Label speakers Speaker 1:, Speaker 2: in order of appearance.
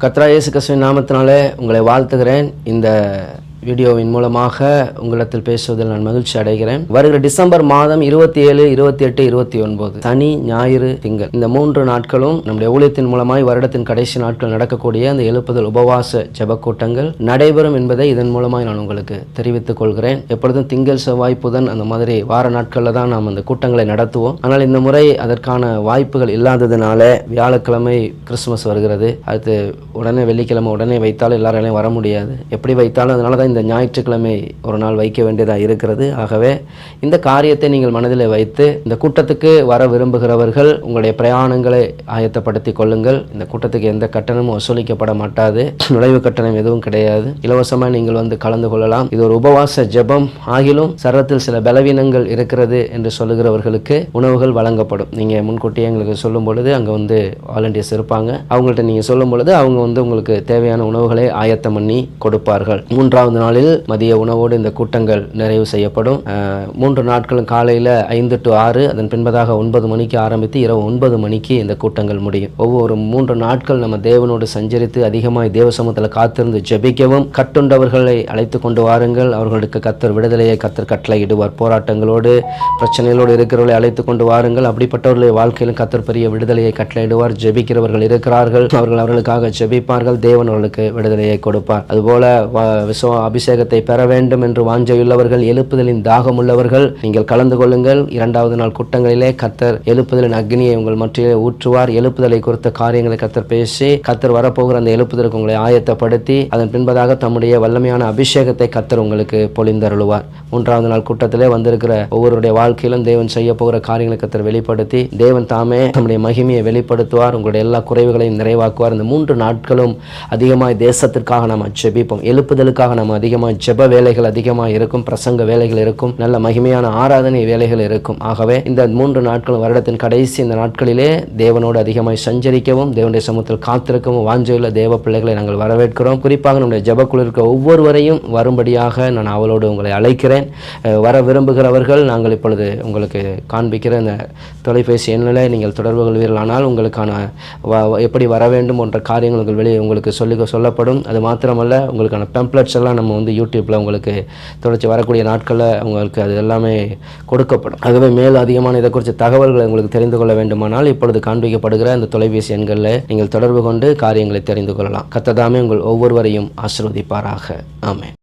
Speaker 1: கர்த்தராகிய இயேசு கிறிஸ்துவின் நாமத்தினாலே உங்களை வாழ்த்துகிறேன். இந்த வீடியோவின் மூலமாக உங்களிடத்தில் பேசுவதில் நான் மகிழ்ச்சி அடைகிறேன். வருகிற டிசம்பர் மாதம் 27, 28, 29 சனி, ஞாயிறு, திங்கள் இந்த 3 நாட்களும் நம்முடைய ஊழியத்தின் மூலமாய் வருடத்தின் கடைசி நாட்கள் நடக்கக்கூடிய அந்த எழுப்புதல் உபவாச ஜெப கூட்டங்கள் நடைபெறும் என்பதை இதன் மூலமாய் நான் உங்களுக்கு தெரிவித்துக் கொள்கிறேன். எப்பொழுதும் திங்கள், செவ்வாய், புதன் அந்த மாதிரி வார நாட்களில் தான் நாம் அந்த கூட்டங்களை நடத்துவோம். ஆனால் இந்த முறை அதற்கான வாய்ப்புகள் இல்லாததுனால வியாழக்கிழமை கிறிஸ்துமஸ் வருகிறது. அடுத்து உடனே வெள்ளிக்கிழமை உடனே வைத்தாலும் எல்லாராலையும் வர முடியாது. எப்படி வைத்தாலும் அதனால தான் இந்த ஞாயிற்றுக்கிழமை ஒரு நாள் வைக்க வேண்டியதாக இருக்கிறது. ஆகவே இந்த காரியத்தை நீங்கள் மனதில் வைத்து இந்த கூட்டத்துக்கு வர விரும்புகிறவர்கள் உங்களுடைய பிரயாணங்களை ஆயத்தப்படுத்தி கொள்ளுங்கள். இந்த கூட்டத்துக்கு எந்த கட்டணமும் வசூலிக்கப்பட மாட்டாது. நுழைவு கட்டணம் எதுவும் கிடையாது. இலவசமாக நீங்கள் வந்து கலந்து கொள்ளலாம். இது ஒரு உபவாச ஜெபம் ஆகிலும் சரத்தில் சில பலவீனங்கள் இருக்கிறது என்று சொல்லுகிறவர்களுக்கு உணவுகள் வழங்கப்படும். நீங்கள் முன்கூட்டியே எங்களுக்கு சொல்லும் பொழுது அங்கே வந்து வாலண்டியர்ஸ் இருப்பாங்க. அவங்கள்ட்ட நீங்கள் சொல்லும் பொழுது அவங்க வந்து உங்களுக்கு தேவையான உணவுகளை ஆயத்தம் பண்ணி கொடுப்பார்கள். 3வது நாளில் மதிய உணவோடு இந்த கூட்டங்கள் நிறைவு செய்யப்படும். 3 நாட்களும் காலையில் 5 to 6, அதன் பின்பதாக 9 மணிக்கு ஆரம்பித்து இரவு 9 மணிக்கு இந்த கூட்டங்கள் முடியும். ஒவ்வொரு 3 நாட்கள் நம்ம தேவனோடு சஞ்சரித்து அதிகமாக தேவ சமூகத்தில் காத்திருந்து ஜெபிக்கவும், கட்டுண்டவர்களை அழைத்து கொண்டு வாருங்கள். அவர்களுக்கு கர்த்தர் விடுதலையை கர்த்தர் கட்டளையிடுவார். போராட்டங்களோடு பிரச்சனைகளோடு இருக்கிறவர்களை அழைத்து கொண்டு வாருங்கள். அப்படிப்பட்டவர்களுடைய வாழ்க்கையிலும் கர்த்தர் பெரிய விடுதலையை கட்டளையிடுவார். ஜெபிக்கிறவர்கள் இருக்கிறார்கள், அவர்களுக்காக ஜெபிப்பார்கள். தேவன் அவர்களுக்கு விடுதலையை கொடுப்பார். அதுபோல அபிஷேகத்தை பெற வேண்டும் என்று வாஞ்சையுள்ளவர்கள், எழுப்புதலின் தாகம் உள்ளவர்கள் நீங்கள் கலந்து கொள்ளுங்கள். 2வது நாள் கூட்டங்களிலே கர்த்தர் எழுப்புதலின் அக்னியை உங்கள் மத்தியிலே ஊற்றுவார். எழுப்புதலை குறித்த காரியங்களை கர்த்தர் பேசி கர்த்தர் வரப்போகிற அந்த எழுப்புதலுக்கு உங்களை ஆயத்தப்படுத்தி அதன் பின்பதாக தம்முடைய வல்லமையான அபிஷேகத்தை கர்த்தர் உங்களுக்கு பொழிந்தருளுவார். 3வது நாள் கூட்டத்திலே வந்திருக்கிற ஒவ்வொருடைய வாழ்க்கையிலும் தேவன் செய்ய போகிற காரியங்களை கர்த்தர் வெளிப்படுத்தி தேவன் தாமே நம்முடைய மகிமையை வெளிப்படுத்துவார். உங்களுடைய எல்லா குறைவுகளையும் நிறைவாக்குவார். இந்த 3 நாட்களும் அதிகமாய் தேசத்திற்காக நாம் ஜெபிப்போம். எழுப்புதலுக்காக நம்ம அதிகமாக ஜெப வேலைகள் அதிகமாக இருக்கும், பிரசங்க வேலைகள் இருக்கும், நல்ல மகிமையான ஆராதனை வேலைகள் இருக்கும். ஆகவே இந்த 3 நாட்களும் வருடத்தின் கடைசி இந்த நாட்களிலே தேவனோடு அதிகமாக சஞ்சரிக்கவும் தேவனுடைய சமூகத்தில் காத்திருக்கவும் வாஞ்சையுள்ள தேவ பிள்ளைகளை நாங்கள் வரவேற்கிறோம். குறிப்பாக நம்முடைய ஜெபக்குழு இருக்க ஒவ்வொருவரையும் வரும்படியாக நான் அவளோடு உங்களை அழைக்கிறேன். வர விரும்புகிறவர்கள் நாங்கள் இப்பொழுது உங்களுக்கு காண்பிக்கிற இந்த தொலைபேசி எண்ணில் நீங்கள் தொடர்பு கொள்வீர்களானால் உங்களுக்கான எப்படி வர வேண்டும் என்ற காரியங்கள் உங்களுக்கு சொல்லப்படும். அது மாத்திரமல்ல, உங்களுக்கான பெம்ப்ளெட்ஸ் எல்லாம் நம்ம வந்து யூடியூப்பில் உங்களுக்கு தொடர்ச்சி வரக்கூடிய நாட்களில் உங்களுக்கு அது எல்லாமே கொடுக்கப்படும். ஆகவே மேலும் அதிகமான இதை குறித்த தகவல்களை உங்களுக்கு தெரிந்து கொள்ள வேண்டுமானால் இப்பொழுது காண்பிக்கப்படுகிற இந்த தொலைபேசி எண்களில் நீங்கள் தொடர்பு கொண்டு காரியங்களை தெரிந்து கொள்ளலாம். கர்த்தர் தாமே உங்கள் ஒவ்வொருவரையும் ஆசீர்வதிப்பாராக. ஆமென்.